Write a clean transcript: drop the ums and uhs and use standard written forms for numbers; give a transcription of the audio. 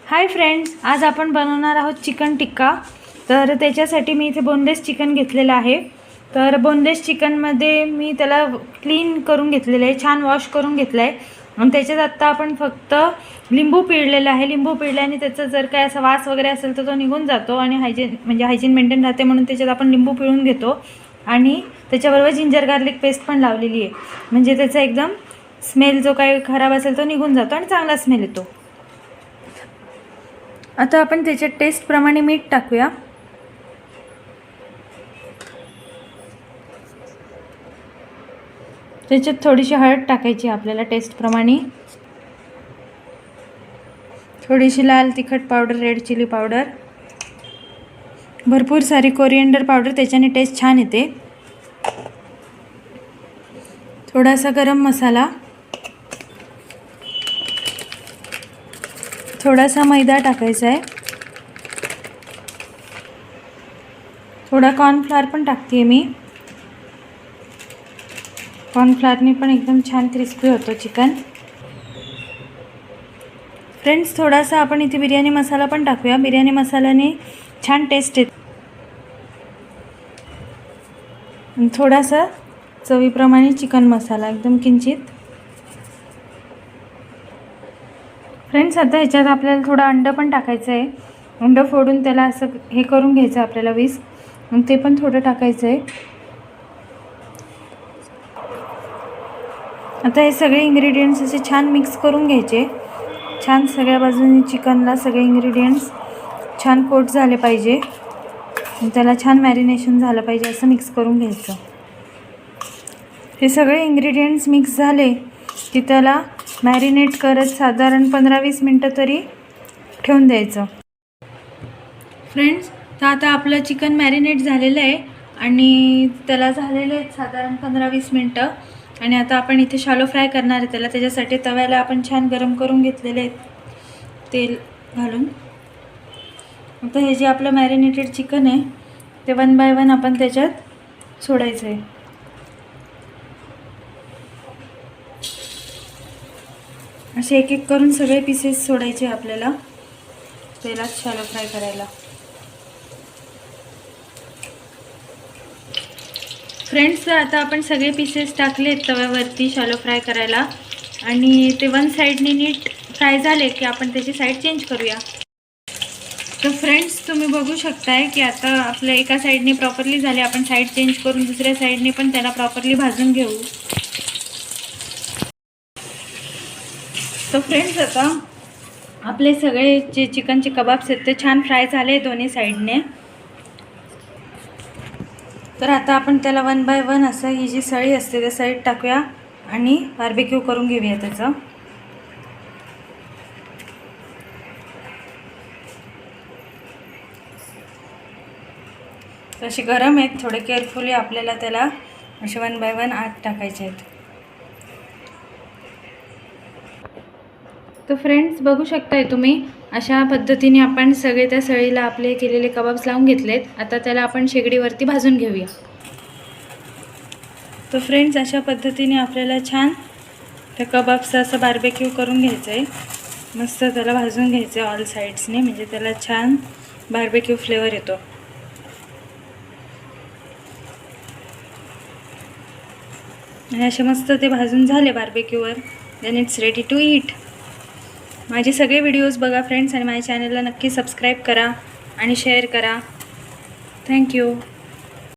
Hi friends, आज आपण बनवणार आहोत चिकन टिक्का। तर त्याच्यासाठी मी इथे बोनलेस चिकन घेतलेलं आहे। तर बोनलेस चिकनमध्ये मी त्याला क्लीन करून घेतलेलं आहे, छान वॉश करून घेतलं आहे आणि त्याच्यात आता आपण फक्त लिंबू पिळलेला आहे। लिंबू पिळल्याने त्याचा जर काय असा वास वगैरे असेल तर तो निघून जातो आणि हायजीन मेंटेन राहते, म्हणून त्याच्यात आपण लिंबू पिळून घेतो आणि त्याच्याबरोबर जिंजर गार्लिक पेस्ट पण लावलेली आहे, म्हणजे त्याचा एकदम स्मेल जो काही खराब असेल तो निघून जातो आणि चांगला स्मेल येतो। आता आपण त्याच्यात टेस्ट प्रमाणे मीठ टाकूया। त्याच्यात थोडीशी हळद टाकायची आपल्याला टेस्ट प्रमाणे, थोडीशी लाल तिखट पावडर, रेड चिली पावडर, भरपूर सारी कोरिएंडर पावडर, त्याच्याने टेस्ट छान येते। थोडासा गरम मसाला, थोडासा मैदा टाकायचा आहे, थोडा कॉर्नफ्लोअर पण टाकते मी। कॉर्नफ्लोअरने पण एकदम छान क्रिस्पी होतो चिकन। फ्रेंड्स, थोडासा आपण इथे बिर्याणी मसाला पण टाकूया, बिर्याणी मसाल्याने छान टेस्ट येते। थोडासा चवीप्रमाणे चिकन मसाला, एकदम किंचित। फ्रेंड्स, आता ह्याच्यात आपल्याला थोडं अंडं पण टाकायचं आहे। अंडं फोडून त्याला असं हे करून घ्यायचं आपल्याला वीस, आणि ते पण थोडं टाकायचं आहे। आता हे सगळे इंग्रेडियंट्स असे छान मिक्स करून घ्यायचे। छान सगळ्या बाजूने चिकनला सगळे इंग्रेडियंट्स छान कोट झाले पाहिजे, त्याला छान मॅरिनेशन झालं पाहिजे, असं मिक्स करून घ्यायचं। हे सगळे इंग्रेडियंट्स मिक्स झाले की त्याला मॅरिनेट करत साधारण 15-20 मिनटं तरी ठेवून द्यायचं। फ्रेंड्स, तर आता आपलं चिकन मॅरिनेट झालेलं आहे आणि त्याला झालेले आहेत साधारण 15-20 मिनटं। आणि आता आपण इथे शालो फ्राय करणार आहे त्याला। त्याच्यासाठी तव्याला आपण छान गरम करून घेतलेले आहेत तेल घालून। आता हे जे आपलं मॅरिनेटेड चिकन आहे ते 1 बाय 1 आपण त्याच्यात सोडायचं आहे। असे एक एक करून सगळे पीसेस सोडायचे आपल्याला तेलात शालो फ्राय करायला। फ्रेंड्स, आता आपण सगळे पीसेस टाकलेत तव्यावरती शालो फ्राय करायला आणि ते वन साईडने नीट फ्राय झाले की आपण त्याची साईड चेंज करूया। तर फ्रेंड्स, तुम्ही बघू शकताय की आता आपल्या एका साईडने प्रॉपरली झाले, आपण साईड चेंज करून दुसऱ्या साईडने पण त्याला प्रॉपरली भाजून घेऊ। तर फ्रेंड्स, आता आपले सगळे जे चिकनचे कबाब्स आहेत ते छान फ्राय झाले दोन्ही साईडने। तर आता आपण त्याला 1 बाय 1 असं ही जी सळी असते त्या सळीत टाकूया आणि बार्बेक्यू करून घेऊया त्याचं। तसे गरम आहेत, थोडे केअरफुली आपल्याला त्याला असे 1 बाय 1 आत टाकायचे आहेत। तर फ्रेंड्स, बघू शकताय तुम्ही अशा पद्धतीने आपण सगळे त्या सळीला आपले केलेले कबाब्स लावून घेतलेत। आता त्याला आपण शेगडीवरती भाजून घेऊया। तर फ्रेंड्स, अशा पद्धतीने आपल्याला छान त्या कबाब्सचं असं बार्बेक्यू करून घ्यायचं आहे। मस्त त्याला भाजून घ्यायचं आहे ऑल साईड्सने, म्हणजे त्याला छान बार्बेक्यू फ्लेवर येतो। आणि असे मस्त ते भाजून झाले बार्बेक्यूवर, then it's ready to eat. माझे सगळे व्हिडिओज बघा फ्रेंड्स आणि माझ्या चॅनलला नक्की सबस्क्राईब करा आणि शेअर करा। थँक्यू।